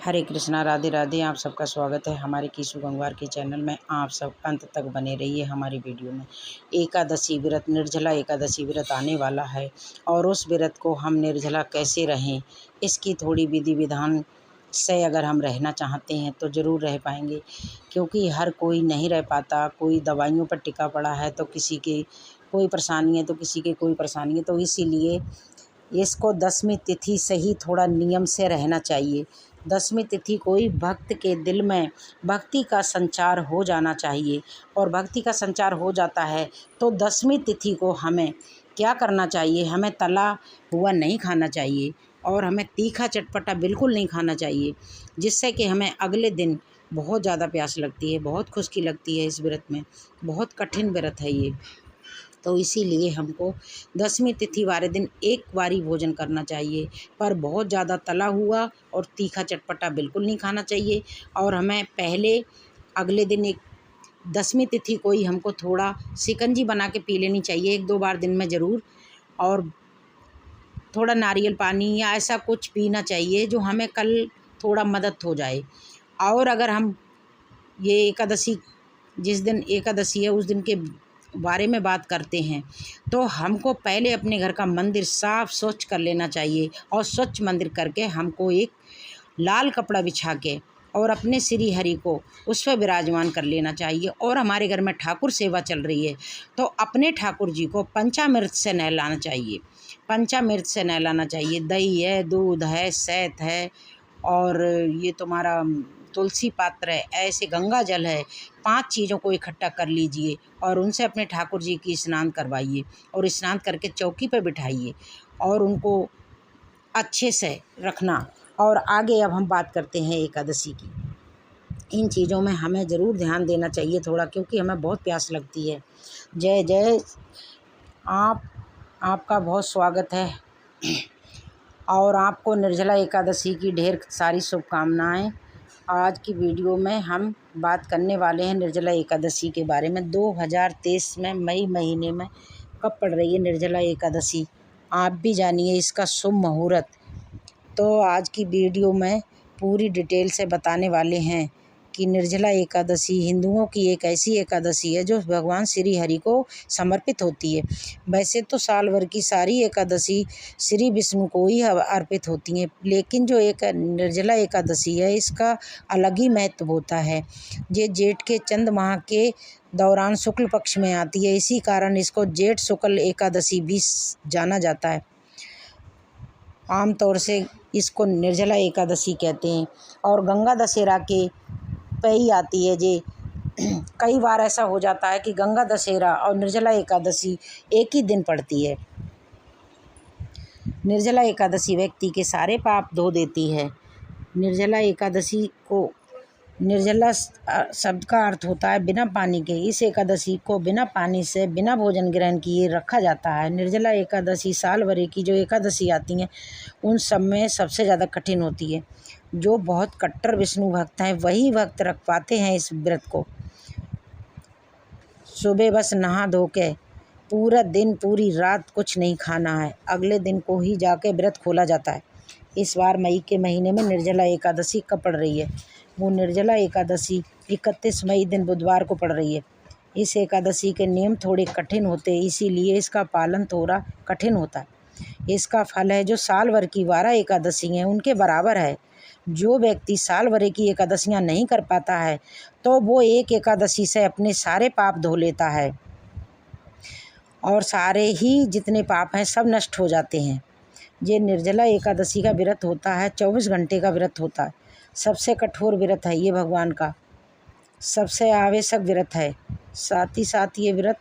हरे कृष्णा, राधे राधे। आप सबका स्वागत है हमारे कीसू गंगवार के चैनल में। आप सब अंत तक बने रहिए हमारी वीडियो में। एकादशी व्रत, निर्जला एकादशी व्रत आने वाला है और उस व्रत को हम निर्जला कैसे रहें, इसकी थोड़ी विधि विधान से अगर हम रहना चाहते हैं तो ज़रूर रह पाएंगे, क्योंकि हर कोई नहीं रह पाता। कोई दवाइयों पर टिका पड़ा है तो किसी की कोई परेशानी है तो किसी की कोई परेशानी है, तो इसीलिए इसको 10वीं तिथि से ही थोड़ा नियम से रहना चाहिए। 10वीं तिथि कोई भक्त के दिल में भक्ति का संचार हो जाना चाहिए, और भक्ति का संचार हो जाता है तो 10वीं तिथि को हमें क्या करना चाहिए, हमें तला हुआ नहीं खाना चाहिए और हमें तीखा चटपटा बिल्कुल नहीं खाना चाहिए, जिससे कि हमें अगले दिन बहुत ज़्यादा प्यास लगती है, बहुत खुश्की लगती है। इस व्रत में बहुत कठिन व्रत है ये, तो इसीलिए हमको 10वीं तिथि वाले दिन एक बारी भोजन करना चाहिए, पर बहुत ज़्यादा तला हुआ और तीखा चटपटा बिल्कुल नहीं खाना चाहिए। और हमें पहले अगले दिन एक 10वीं तिथि को ही हमको थोड़ा शिकंजी बना के पी लेनी चाहिए 1-2 बार दिन में ज़रूर, और थोड़ा नारियल पानी या ऐसा कुछ पीना चाहिए जो हमें कल थोड़ा मदद हो जाए। और अगर हम ये एकादशी, जिस दिन एकादशी है उस दिन के बारे में बात करते हैं, तो हमको पहले अपने घर का मंदिर साफ स्वच्छ कर लेना चाहिए, और स्वच्छ मंदिर करके हमको एक लाल कपड़ा बिछा के और अपने श्री हरि को उस पर विराजमान कर लेना चाहिए। और हमारे घर में ठाकुर सेवा चल रही है तो अपने ठाकुर जी को पंचामृत से नहलाना चाहिए। पंचामृत से नहलाना चाहिए। दही है, दूध है, शहद है, और ये तुम्हारा तुलसी पात्र है, ऐसे गंगा जल है, 5 चीज़ों को इकट्ठा कर लीजिए और उनसे अपने ठाकुर जी की स्नान करवाइए, और स्नान करके चौकी पर बिठाइए और उनको अच्छे से रखना। और आगे अब हम बात करते हैं एकादशी की। इन चीज़ों में हमें ज़रूर ध्यान देना चाहिए थोड़ा, क्योंकि हमें बहुत प्यास लगती है। जय जय। आपका बहुत स्वागत है और आपको निर्जला एकादशी की ढेर सारी शुभकामनाएं। आज की वीडियो में हम बात करने वाले हैं निर्जला एकादशी के बारे में। 2023 में मई महीने में कब पड़ रही है निर्जला एकादशी, आप भी जानिए इसका शुभ मुहूर्त। तो आज की वीडियो में पूरी डिटेल से बताने वाले हैं कि निर्जला एकादशी हिंदुओं की एक ऐसी एकादशी है जो भगवान श्री हरि को समर्पित होती है। वैसे तो साल भर की सारी एकादशी श्री विष्णु को ही अर्पित होती हैं, लेकिन जो एक निर्जला एकादशी है इसका अलग ही महत्व होता है। ये जेठ के चंद माह के दौरान शुक्ल पक्ष में आती है, इसी कारण इसको जेठ शुक्ल एकादशी भी जाना जाता है। आमतौर से इसको निर्जला एकादशी कहते हैं, और गंगा दशहरा के पे ही आती है। जे कई बार ऐसा हो जाता है कि गंगा दशहरा और निर्जला एकादशी एक ही दिन पड़ती है। निर्जला एकादशी व्यक्ति के सारे पाप धो देती है। निर्जला एकादशी को, निर्जला शब्द का अर्थ होता है बिना पानी के। इस एकादशी को बिना पानी से, बिना भोजन ग्रहण किए रखा जाता है। निर्जला एकादशी साल भर की जो एकादशी आती हैं उन सब में सबसे ज़्यादा कठिन होती है। जो बहुत कट्टर विष्णु भक्त हैं वही भक्त रख पाते हैं इस व्रत को। सुबह बस नहा धो के पूरा दिन पूरी रात कुछ नहीं खाना है, अगले दिन को ही जाके व्रत खोला जाता है। इस बार मई के महीने में निर्जला एकादशी कब पड़ रही है? वो निर्जला एकादशी 31 मई दिन बुधवार को पड़ रही है। इस एकादशी के नियम थोड़े कठिन होते हैं, इसीलिए इसका पालन थोड़ा कठिन होता है। इसका फल है जो साल भर की 12 एकादशी हैं उनके बराबर है। जो व्यक्ति साल भर की एकादशियां नहीं कर पाता है तो वो एक एकादशी से अपने सारे पाप धो लेता है, और सारे ही जितने पाप हैं सब नष्ट हो जाते हैं। ये निर्जला एकादशी का व्रत होता है, 24 घंटे का व्रत होता है। सबसे कठोर व्रत है ये भगवान का, सबसे आवश्यक व्रत है। साथ ही साथ ये व्रत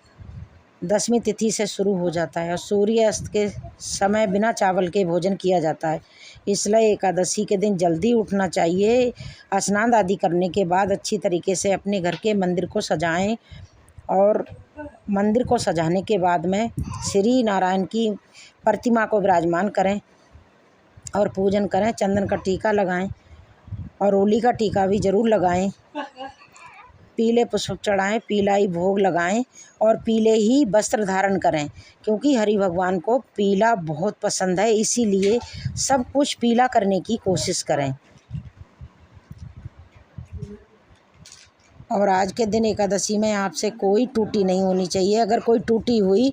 10वीं तिथि से शुरू हो जाता है और सूर्य अस्त के समय बिना चावल के भोजन किया जाता है। इसलिए एकादशी के दिन जल्दी उठना चाहिए। स्नान आदि करने के बाद अच्छी तरीके से अपने घर के मंदिर को सजाएं, और मंदिर को सजाने के बाद में श्री नारायण की प्रतिमा को विराजमान करें और पूजन करें। चंदन का टीका लगाएं और रोली का टीका भी ज़रूर लगाएं। पीले पुष्प चढ़ाएं, पीला ही भोग लगाएं और पीले ही वस्त्र धारण करें, क्योंकि हरि भगवान को पीला बहुत पसंद है। इसीलिए सब कुछ पीला करने की कोशिश करें। और आज के दिन एकादशी में आपसे कोई टूटी नहीं होनी चाहिए। अगर कोई टूटी हुई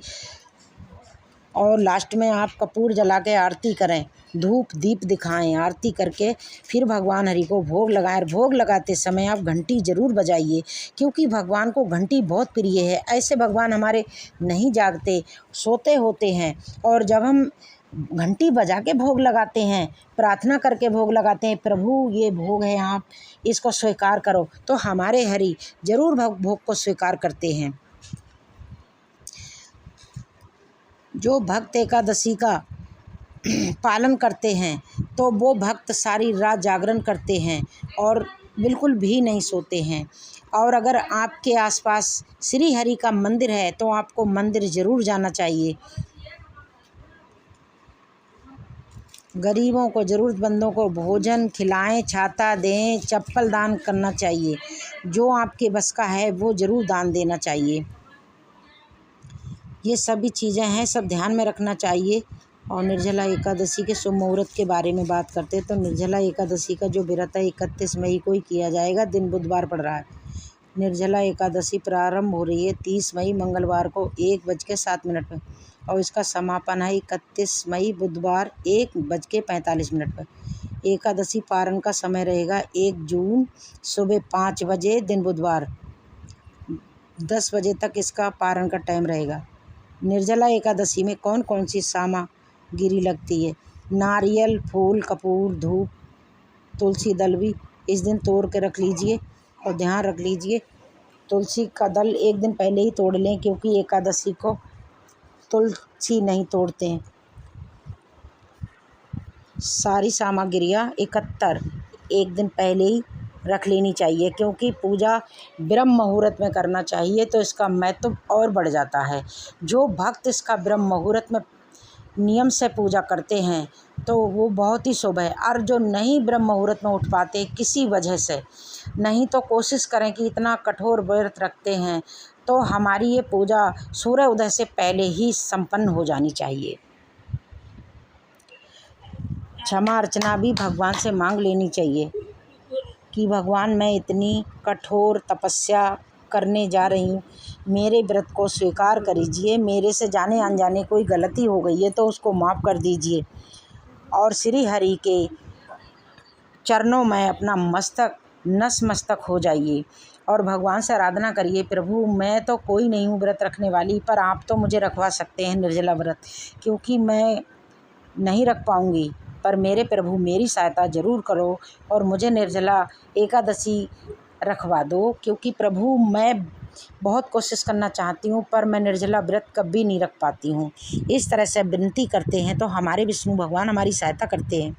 और लास्ट में आप कपूर जला के आरती करें, धूप दीप दिखाएं, आरती करके फिर भगवान हरि को भोग लगाएं। भोग लगाते समय आप घंटी ज़रूर बजाइए, क्योंकि भगवान को घंटी बहुत प्रिय है। ऐसे भगवान हमारे नहीं जागते, सोते होते हैं। और जब हम घंटी बजा के भोग लगाते हैं, प्रार्थना करके भोग लगाते हैं, प्रभु ये भोग है, आप इसको स्वीकार करो, तो हमारे हरि ज़रूर भोग को स्वीकार करते हैं। जो भक्त एकादशी का पालन करते हैं तो वो भक्त सारी रात जागरण करते हैं और बिल्कुल भी नहीं सोते हैं। और अगर आपके आसपास श्री हरि का मंदिर है तो आपको मंदिर ज़रूर जाना चाहिए। गरीबों को, ज़रूरतमंदों को भोजन खिलाएं, छाता दें, चप्पल दान करना चाहिए। जो आपके बस का है वो ज़रूर दान देना चाहिए। ये सभी चीज़ें हैं, सब ध्यान में रखना चाहिए। और निर्जला एकादशी के शुभ मुहूर्त के बारे में बात करते हैं तो निर्जला एकादशी का जो व्रत है 31 मई को ही किया जाएगा। दिन बुधवार पड़ रहा है। निर्जला एकादशी प्रारंभ हो रही है 30 मई मंगलवार को 1:07 पर और इसका समापन है 31 मई बुधवार 1:45 पर। एकादशी पारण का समय रहेगा 1 जून सुबह 5 बजे, दिन बुधवार 10 बजे तक इसका पारण का टाइम रहेगा। निर्जला एकादशी में कौन कौन सी सामग्री लगती है? नारियल, फूल, कपूर, धूप, तुलसी दल भी इस दिन तोड़ के रख लीजिए। और ध्यान रख लीजिए, तुलसी का दल एक दिन पहले ही तोड़ लें, क्योंकि एकादशी को तुलसी नहीं तोड़ते हैं। सारी सामग्रियाँ 71 एक दिन पहले ही रख लेनी चाहिए, क्योंकि पूजा ब्रह्म मुहूर्त में करना चाहिए तो इसका महत्व और बढ़ जाता है। जो भक्त इसका ब्रह्म मुहूर्त में नियम से पूजा करते हैं तो वो बहुत ही शुभ है। और जो नहीं ब्रह्म मुहूर्त में उठ पाते किसी वजह से, नहीं तो कोशिश करें कि इतना कठोर व्रत रखते हैं तो हमारी ये पूजा सूर्य उदय से पहले ही संपन्न हो जानी चाहिए। क्षमा अर्चना भी भगवान से मांग लेनी चाहिए कि भगवान मैं इतनी कठोर तपस्या करने जा रही हूँ, मेरे व्रत को स्वीकार करिए। मेरे से जाने अनजाने कोई गलती हो गई है तो उसको माफ़ कर दीजिए। और श्री हरि के चरणों में अपना मस्तक नतमस्तक हो जाइए और भगवान से आराधना करिए, प्रभु मैं तो कोई नहीं हूँ व्रत रखने वाली, पर आप तो मुझे रखवा सकते हैं निर्जला व्रत, क्योंकि मैं नहीं रख पाऊँगी, पर मेरे प्रभु मेरी सहायता ज़रूर करो और मुझे निर्जला एकादशी रखवा दो, क्योंकि प्रभु मैं बहुत कोशिश करना चाहती हूँ पर मैं निर्जला व्रत कभी नहीं रख पाती हूँ। इस तरह से विनती करते हैं तो हमारे विष्णु भगवान हमारी सहायता करते हैं।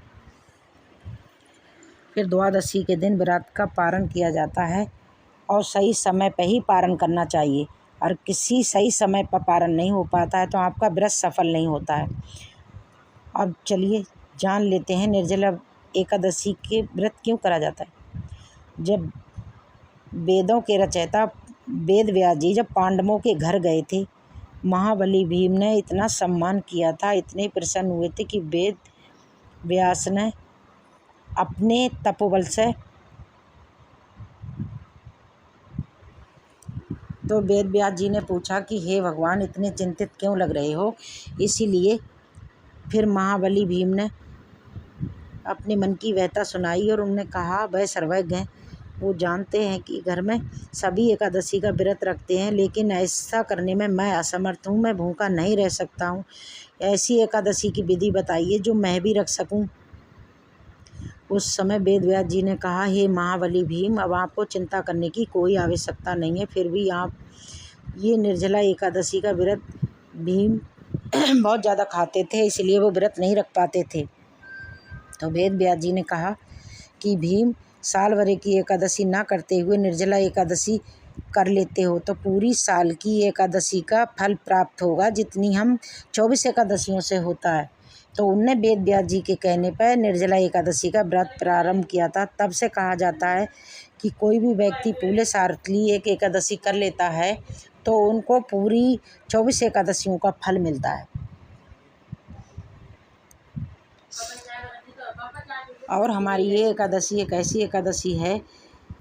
फिर द्वादशी के दिन व्रत का पारण किया जाता है और सही समय पर ही पारण करना चाहिए। और किसी सही समय पर पारण नहीं हो पाता है तो आपका व्रत सफल नहीं होता है। अब चलिए जान लेते हैं निर्जला एकादशी के व्रत क्यों करा जाता है। जब वेदों के रचयिता वेद व्यास जी जब पांडवों के घर गए थे, महाबली भीम ने इतना सम्मान किया था, इतने प्रसन्न हुए थे कि वेद व्यास ने अपने तपोबल से तो वेद व्यास जी ने पूछा कि हे भगवान इतने चिंतित क्यों लग रहे हो। इसीलिए फिर महाबली भीम ने अपने मन की व्यथा सुनाई और उन्होंने कहा वह सर्वज्ञ हैं, वो जानते हैं कि घर में सभी एकादशी का व्रत रखते हैं, लेकिन ऐसा करने में मैं असमर्थ हूँ, मैं भूखा नहीं रह सकता हूँ। ऐसी एकादशी की विधि बताइए जो मैं भी रख सकूँ। उस समय वेद व्यास जी ने कहा, हे महाबली भीम, अब आपको चिंता करने की कोई आवश्यकता नहीं है। फिर भी आप ये निर्जला एकादशी का व्रत भीम बहुत ज़्यादा खाते थे, इसलिए वो व्रत नहीं रख पाते थे। तो वेद व्यास जी ने कहा कि भीम साल भर की एकादशी ना करते हुए निर्जला एकादशी कर लेते हो तो पूरी साल की एकादशी का फल प्राप्त होगा, जितनी हम 24 एकादशियों से होता है। तो उनने वेद व्यास जी के कहने पर निर्जला एकादशी का व्रत प्रारंभ किया था। तब से कहा जाता है कि कोई भी व्यक्ति पूरे साल की एक एकादशी कर लेता है तो उनको पूरी 24 एकादशियों का फल मिलता है। और हमारी ये एकादशी एक ऐसी एकादशी है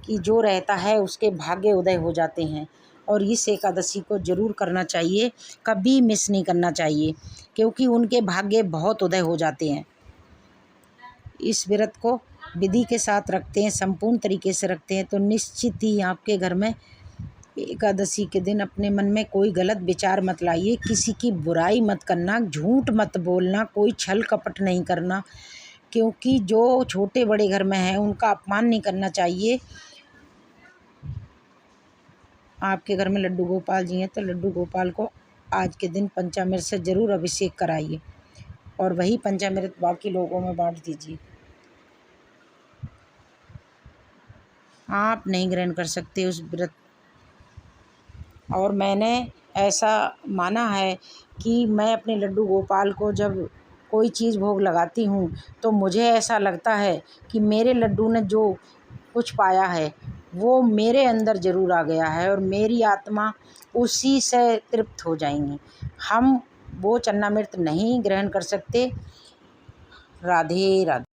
कि जो रहता है उसके भाग्य उदय हो जाते हैं। और इस एकादशी को ज़रूर करना चाहिए, कभी मिस नहीं करना चाहिए, क्योंकि उनके भाग्य बहुत उदय हो जाते हैं। इस व्रत को विधि के साथ रखते हैं, संपूर्ण तरीके से रखते हैं, तो निश्चित ही आपके घर में एकादशी के दिन अपने मन में कोई गलत विचार मत लाइए, किसी की बुराई मत करना, झूठ मत बोलना, कोई छल कपट नहीं करना, क्योंकि जो छोटे बड़े घर में हैं उनका अपमान नहीं करना चाहिए। आपके घर में लड्डू गोपाल जी हैं तो लड्डू गोपाल को आज के दिन पंचामृत से ज़रूर अभिषेक कराइए और वही पंचामृत बाकी लोगों में बांट दीजिए। आप नहीं ग्रहण कर सकते उस व्रत। और मैंने ऐसा माना है कि मैं अपने लड्डू गोपाल को जब कोई चीज़ भोग लगाती हूँ तो मुझे ऐसा लगता है कि मेरे लड्डू ने जो कुछ पाया है वो मेरे अंदर ज़रूर आ गया है और मेरी आत्मा उसी से तृप्त हो जाएंगी। हम वो चन्नामृत नहीं ग्रहण कर सकते। राधे राधे।